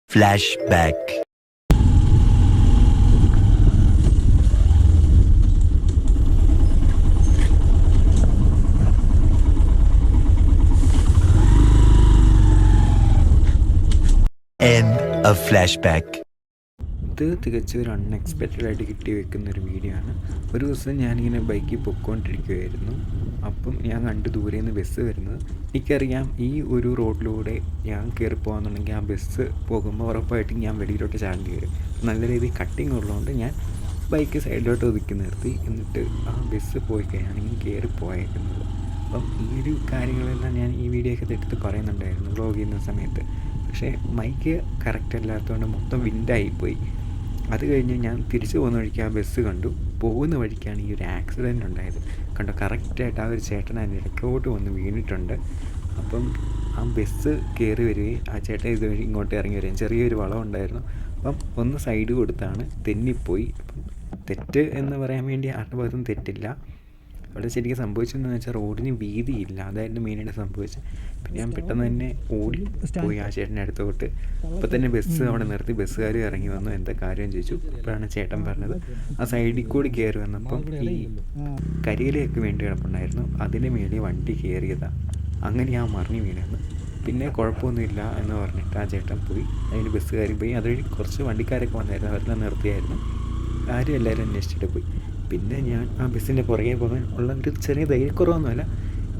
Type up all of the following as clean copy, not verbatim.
Flashback. End of flashback. ഇത് തികച്ചും ഒരു അൺഎക്സ്പെക്റ്റഡായിട്ട് കിട്ടി വെക്കുന്നൊരു വീഡിയോ ആണ്. ഒരു ദിവസം ഞാനിങ്ങനെ ബൈക്കിൽ പൊയ്ക്കൊണ്ടിരിക്കുകയായിരുന്നു. അപ്പം ഞാൻ കണ്ടു ദൂരെ നിന്ന് ബസ് വരുന്നത്. എനിക്കറിയാം ഈ ഒരു റോഡിലൂടെ ഞാൻ കയറി പോകാമെന്നുണ്ടെങ്കിൽ ആ ബസ് പോകുമ്പോൾ ഉറപ്പായിട്ടും ഞാൻ വെളിയിലോട്ട് ചാടേണ്ടി വരും. നല്ല രീതിയിൽ കട്ടിങ് ഉള്ളതുകൊണ്ട് ഞാൻ ബൈക്ക് സൈഡിലോട്ട് ഒതുക്കി നിർത്തി. എന്നിട്ട് ആ ബസ് പോയി കഴിഞ്ഞാണെങ്കിൽ കയറി പോയേക്കുന്നത്. അപ്പം ഈ ഒരു കാര്യങ്ങളെല്ലാം ഞാൻ ഈ വീഡിയോ ഒക്കെ എടുത്ത് പറയുന്നുണ്ടായിരുന്നു വ്ളോഗ് ചെയ്യുന്ന സമയത്ത്. പക്ഷേ മൈക്ക് കറക്റ്റ് അല്ലാത്തതുകൊണ്ട് മൊത്തം വിൻഡായിപ്പോയി. അത് കഴിഞ്ഞ് ഞാൻ തിരിച്ചു പോകുന്ന വഴിക്ക് ആ ബസ് കണ്ടു. പോകുന്ന വഴിക്കാണ് ഈ ഒരു ആക്സിഡൻറ്റ് ഉണ്ടായത്. കണ്ടോ, കറക്റ്റായിട്ട് ആ ഒരു ചേട്ടൻ അതിൻ്റെ ഇടയ്ക്കോട്ട് വന്ന് വീണിട്ടുണ്ട്. അപ്പം ആ ബസ് കയറി വരികയും ആ ചേട്ടൻ ഇതുവഴി ഇങ്ങോട്ട് ഇറങ്ങി വരികയും ചെറിയൊരു വളം ഉണ്ടായിരുന്നു. അപ്പം ഒന്ന് സൈഡ് കൊടുത്താണ് തെന്നിപ്പോയി. അപ്പം തെറ്റ് എന്ന് പറയാൻ വേണ്ടി ആരുടെ ഭാഗത്തും തെറ്റില്ല. അവിടെ ശരിക്കും സംഭവിച്ചതെന്ന് വെച്ചാൽ റോഡിന് വീതിയില്ല, അതായിരുന്നു മെയിനായിട്ട് സംഭവിച്ചത്. പിന്നെ ഞാൻ പെട്ടെന്ന് തന്നെ ഓടി പോയി ആ ചേട്ടൻ്റെ അടുത്തോട്ട്. അപ്പോൾ തന്നെ ബസ് അവിടെ നിർത്തി. ബസ്സുകാർ ഇറങ്ങി വന്നു, എന്താ കാര്യം ചോദിച്ചു. അപ്പോഴാണ് ചേട്ടൻ പറഞ്ഞത് ആ സൈഡിൽ കൂടി കയറി വന്നപ്പം ഈ കരിയിലയൊക്കെ വേണ്ടി കിടപ്പുണ്ടായിരുന്നു, അതിൻ്റെ മേലെ വണ്ടി കയറിയതാണ്. അങ്ങനെ ഞാൻ മറിഞ്ഞു വീണത്. പിന്നെ കുഴപ്പമൊന്നുമില്ല എന്ന് പറഞ്ഞിട്ട് ആ ചേട്ടൻ പോയി. അതിന് ബസ്സുകാർ പോയി. അതുവഴി കുറച്ച് വണ്ടിക്കാരൊക്കെ വന്നായിരുന്നു, അവരെല്ലാം നിർത്തിയായിരുന്നു. ആരും എല്ലാവരും അന്വേഷിച്ചിട്ട് പോയി. പിന്നെ ഞാൻ ആ ബസ്സിൻ്റെ പുറകെ പോകാൻ ഉള്ള ഒരു ചെറിയ ധൈര്യക്കുറവൊന്നുമല്ല,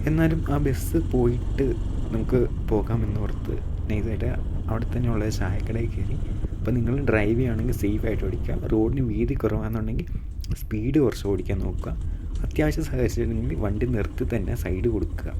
എന്നാലും ആ ബസ് പോയിട്ട് നമുക്ക് പോകാമെന്ന് ഓർത്ത് നൈസായിട്ട് അവിടെ തന്നെ ഉള്ള ചായക്കടയിൽ കയറി. അപ്പോൾ നിങ്ങൾ ഡ്രൈവ് ചെയ്യുകയാണെങ്കിൽ സേഫായിട്ട് ഓടിക്കുക. റോഡിന് വീതി കുറവാണെന്നുണ്ടെങ്കിൽ സ്പീഡ് കുറച്ച് ഓടിക്കാൻ നോക്കുക. അത്യാവശ്യം സാഹചര്യത്തിൽ വണ്ടി നിർത്തി തന്നെ സൈഡ് കൊടുക്കുക.